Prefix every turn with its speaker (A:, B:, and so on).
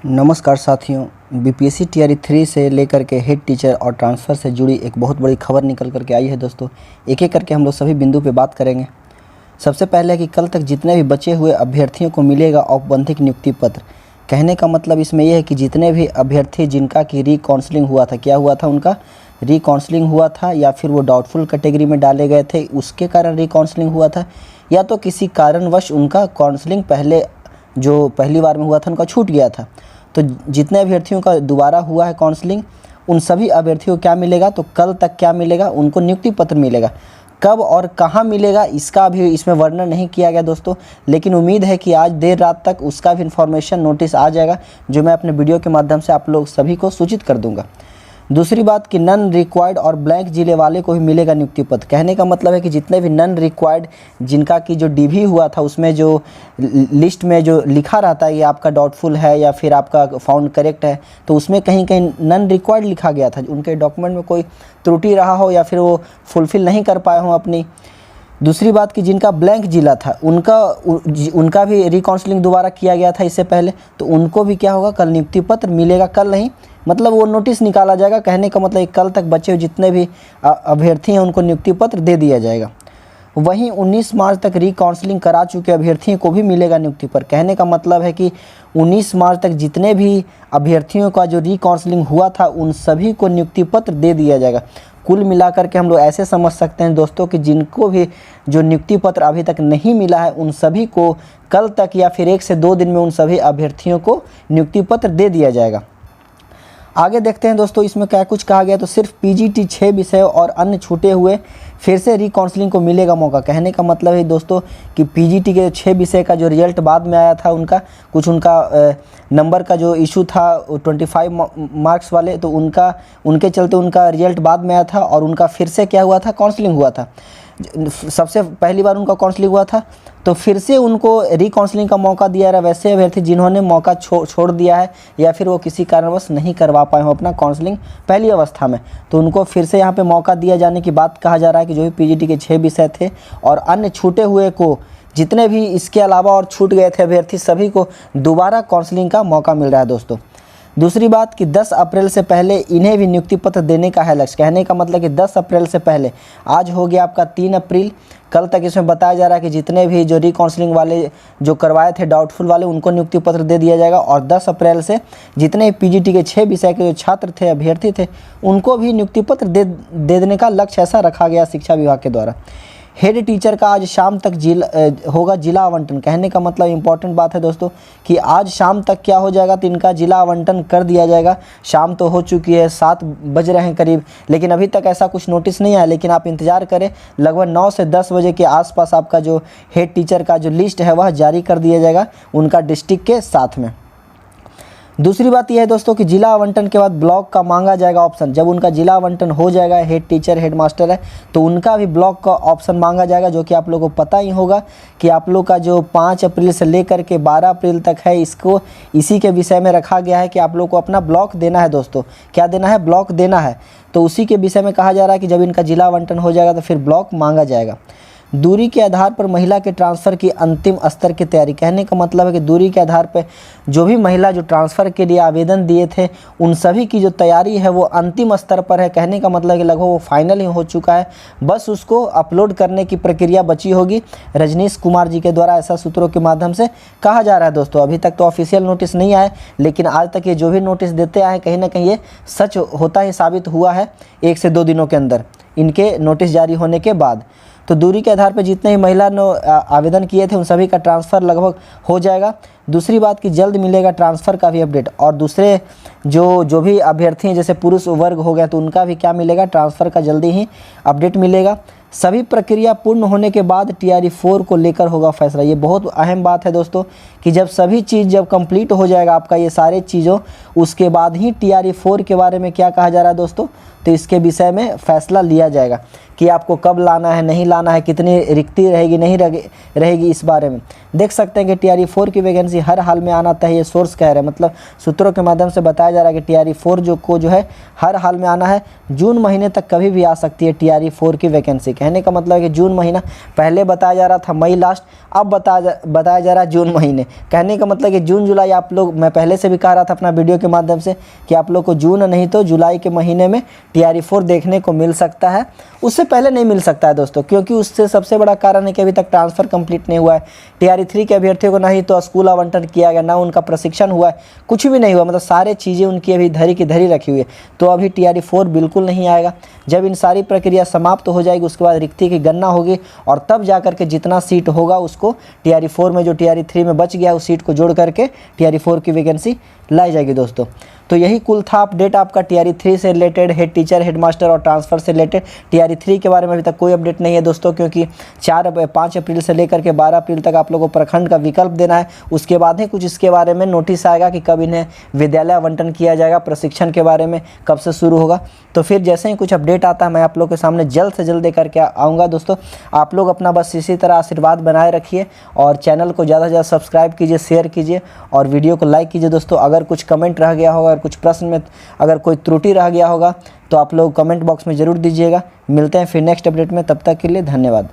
A: नमस्कार साथियों, BPSC TRE 3 से लेकर के हेड टीचर और ट्रांसफ़र से जुड़ी एक बहुत बड़ी खबर निकल करके आई है दोस्तों। एक एक करके हम लोग सभी बिंदु पे बात करेंगे। सबसे पहले कि कल तक जितने भी बचे हुए अभ्यर्थियों को मिलेगा औपबंधिक नियुक्ति पत्र। कहने का मतलब इसमें यह है कि जितने भी अभ्यर्थी जिनका कि री-काउंसलिंग हुआ था, क्या हुआ था, उनका री-काउंसलिंग हुआ था या फिर वो डाउटफुल कैटेगरी में डाले गए थे उसके कारण री-काउंसलिंग हुआ था, या तो किसी कारणवश उनका काउंसलिंग पहले जो पहली बार में हुआ था उनका छूट गया था। तो जितने अभ्यर्थियों का दोबारा हुआ है काउंसलिंग, उन सभी अभ्यर्थियों को क्या मिलेगा, तो कल तक क्या मिलेगा, उनको नियुक्ति पत्र मिलेगा। कब और कहाँ मिलेगा इसका अभी इसमें वर्णन नहीं किया गया दोस्तों, लेकिन उम्मीद है कि आज देर रात तक उसका भी इन्फॉर्मेशन नोटिस आ जाएगा, जो मैं अपने वीडियो के माध्यम से आप लोग सभी को सूचित कर दूंगा। दूसरी बात कि नन रिक्वायर्ड और ब्लैंक जिले वाले को भी मिलेगा नियुक्ति पत्र। कहने का मतलब है कि जितने भी नन रिक्वायर्ड जिनका कि जो डीवी हुआ था उसमें जो लिस्ट में जो लिखा रहता है ये आपका डाउटफुल है या फिर आपका फाउंड करेक्ट है, तो उसमें कहीं कहीं नन रिक्वायर्ड लिखा गया था, उनके डॉक्यूमेंट में कोई त्रुटि रहा हो या फिर वो फुलफ़िल नहीं कर पाए हों अपनी। दूसरी बात कि जिनका ब्लैंक जिला था उनका भी रिकाउंसलिंग दोबारा किया गया था इससे पहले, तो उनको भी क्या होगा, कल नियुक्ति पत्र मिलेगा। कल नहीं मतलब वो नोटिस निकाला जाएगा। कहने का मतलब कल तक बचे हुए जितने भी अभ्यर्थी हैं उनको नियुक्ति पत्र दे दिया जाएगा। वहीं 19 मार्च तक री-काउंसलिंग करा चुके अभ्यर्थियों को भी मिलेगा नियुक्ति पत्र। कहने का मतलब है कि 19 मार्च तक जितने भी अभ्यर्थियों का जो री-काउंसलिंग हुआ था उन सभी को नियुक्ति पत्र दे दिया जाएगा। कुल मिलाकर के हम लोग ऐसे समझ सकते हैं दोस्तों कि जिनको भी जो नियुक्ति पत्र अभी तक नहीं मिला है उन सभी को कल तक या फिर 1 से 2 दिन में उन सभी अभ्यर्थियों को नियुक्ति पत्र दे दिया जाएगा। आगे देखते हैं दोस्तों इसमें क्या कुछ कहा गया। तो सिर्फ पीजीटी 6 विषय और अन्य छूटे हुए फिर से री-काउंसलिंग को मिलेगा मौका। कहने का मतलब है दोस्तों कि पीजीटी के 6 विषय का जो रिजल्ट बाद में आया था उनका नंबर का जो इशू था 25 मार्क्स वाले, तो उनके चलते उनका रिजल्ट बाद में आया था और उनका फिर से क्या हुआ था, काउंसलिंग हुआ था। सबसे पहली बार उनका काउंसलिंग हुआ था तो फिर से उनको री-काउंसलिंग का मौका दिया रहा। वैसे अभ्यर्थी जिन्होंने मौका छोड़ दिया है या फिर वो किसी कारणवश नहीं करवा पाए हो अपना काउंसलिंग पहली अवस्था में, तो उनको फिर से यहाँ पे मौका दिया जाने की बात कहा जा रहा है कि जो भी पीजीटी के 6 विषय थे और अन्य छूटे हुए को, जितने भी इसके अलावा और छूट गए थे अभ्यर्थी, सभी को दोबारा काउंसलिंग का मौका मिल रहा है दोस्तों। दूसरी बात कि 10 अप्रैल से पहले इन्हें भी नियुक्ति पत्र देने का है लक्ष्य। कहने का मतलब कि 10 अप्रैल से पहले, आज हो गया आपका 3 अप्रैल, कल तक इसमें बताया जा रहा है कि जितने भी जो री-काउंसलिंग वाले जो करवाए थे डाउटफुल वाले उनको नियुक्ति पत्र दे दिया जाएगा। और 10 अप्रैल से जितने पीजीटी के 6 विषय के जो छात्र थे, अभ्यर्थी थे, उनको भी नियुक्ति पत्र दे देने का लक्ष्य ऐसा रखा गया शिक्षा विभाग के द्वारा। हेड टीचर का आज शाम तक होगा जिला आवंटन। कहने का मतलब इंपॉर्टेंट बात है दोस्तों कि आज शाम तक क्या हो जाएगा, तो इनका जिला आवंटन कर दिया जाएगा। शाम तो हो चुकी है, 7 बज रहे हैं करीब, लेकिन अभी तक ऐसा कुछ नोटिस नहीं आया। लेकिन आप इंतज़ार करें, लगभग 9 से 10 बजे के आसपास आपका जो हेड टीचर का जो लिस्ट है वह जारी कर दिया जाएगा उनका डिस्ट्रिक्ट के साथ में। दूसरी बात यह है दोस्तों कि जिला आवंटन के बाद ब्लॉक का मांगा जाएगा ऑप्शन। जब उनका जिला आवंटन हो जाएगा, हेड टीचर हेड मास्टर है, तो उनका भी ब्लॉक का ऑप्शन मांगा जाएगा, जो कि आप लोगों को पता ही होगा कि आप लोग का जो 5 अप्रैल से लेकर के 12 अप्रैल तक है, इसको इसी के विषय में रखा गया है कि आप लोग को अपना ब्लॉक देना है दोस्तों। क्या देना है, ब्लॉक देना है। तो उसी के विषय में कहा जा रहा है कि जब इनका जिला आवंटन हो जाएगा तो फिर ब्लॉक मांगा जाएगा। दूरी के आधार पर महिला के ट्रांसफ़र की अंतिम स्तर की तैयारी। कहने का मतलब है कि दूरी के आधार पर जो भी महिला जो ट्रांसफ़र के लिए आवेदन दिए थे उन सभी की जो तैयारी है वो अंतिम स्तर पर है। कहने का मतलब है कि लगभग वो फाइनल ही हो चुका है, बस उसको अपलोड करने की प्रक्रिया बची होगी रजनीश कुमार जी के द्वारा, ऐसा सूत्रों के माध्यम से कहा जा रहा है दोस्तों। अभी तक तो ऑफिशियल नोटिस नहीं आया, लेकिन आज तक ये जो भी नोटिस देते आए कहीं ना कहीं ये सच होता ही साबित हुआ है 1 से 2 दिनों के अंदर इनके नोटिस जारी होने के बाद। तो दूरी के आधार पर जितने ही महिला ने आवेदन किए थे उन सभी का ट्रांसफ़र लगभग हो जाएगा। दूसरी बात कि जल्द मिलेगा ट्रांसफ़र का भी अपडेट। और दूसरे जो भी अभ्यर्थी हैं जैसे पुरुष वर्ग हो गया तो उनका भी क्या मिलेगा, ट्रांसफ़र का जल्दी ही अपडेट मिलेगा। सभी प्रक्रिया पूर्ण होने के बाद टीआरई 4 को लेकर होगा फैसला। ये बहुत अहम बात है दोस्तों कि जब सभी चीज़ जब कंप्लीट हो जाएगा आपका ये सारे चीज़ों, उसके बाद ही टीआरई 4 के बारे में क्या कहा जा रहा है दोस्तों, तो इसके विषय में फैसला लिया जाएगा। कि आपको कब लाना है, नहीं लाना है, कितनी रिक्ति रहेगी, नहीं रहेगी, इस बारे में देख सकते हैं कि TRE-4 की वैकेंसी हर हाल में आना तय है, ये सोर्स कह रहे हैं, मतलब सूत्रों के माध्यम से बताया जा रहा है कि TRE-4 जो है हर हाल में आना है। जून महीने तक कभी भी आ सकती है TRE-4 की वैकेंसी। कहने का मतलब है कि जून महीना, पहले बताया जा रहा था मई लास्ट, अब बताया जा रहा है जून महीने। कहने का मतलब कि जून जुलाई आप लोग, मैं पहले से भी कह रहा था अपना वीडियो के माध्यम से कि आप लोग को जून नहीं तो जुलाई के महीने में TRE-4 देखने को मिल सकता है। उससे पहले नहीं मिल सकता है दोस्तों, क्योंकि उससे सबसे बड़ा कारण है कि अभी तक ट्रांसफ़र कंप्लीट नहीं हुआ है। TRE-3 के अभ्यर्थियों को नहीं तो स्कूल आवंटन किया गया, ना उनका प्रशिक्षण हुआ है, कुछ भी नहीं हुआ, मतलब सारे चीज़ें उनकी अभी धरी की धरी रखी हुई है। तो अभी TRE-4 बिल्कुल नहीं आएगा। जब इन सारी प्रक्रिया समाप्त हो जाएगी उसके बाद रिक्ति की गणना होगी और तब जा करके जितना सीट होगा उसको TRE-4 में, जो TRE-3 में बच गया उस सीट को जोड़ करके TRE-4 की वैकेंसी लाई जाएगी दोस्तों। तो यही कुल था अपडेट आपका TRE-3 से related, head teacher, head master और ट्रांसफ़र से रिलेटेड। TRE-3 के बारे में अभी तक कोई अपडेट नहीं है दोस्तों, क्योंकि 5 अप्रैल से लेकर के 12 अप्रैल तक आप लोगों को प्रखंड का विकल्प देना है। उसके बाद ही कुछ इसके बारे में नोटिस आएगा कि कब इन्हें विद्यालय आवंटन किया जाएगा, प्रशिक्षण के बारे में कब से शुरू होगा। तो फिर जैसे ही कुछ अपडेट आता है मैं आप लोग के सामने जल्द से जल्द लेकर के आऊँगा दोस्तों। आप लोग अपना बस इसी तरह आशीर्वाद बनाए रखिए और चैनल को ज़्यादा से ज़्यादा सब्सक्राइब कीजिए, शेयर कीजिए और वीडियो को लाइक कीजिए दोस्तों। अगर कुछ कमेंट रह गया होगा, कुछ प्रश्न में अगर कोई त्रुटि रह गया होगा तो आप लोग कमेंट बॉक्स में ज़रूर दीजिएगा। मिलते हैं फिर नेक्स्ट अपडेट में, तब तक के लिए धन्यवाद।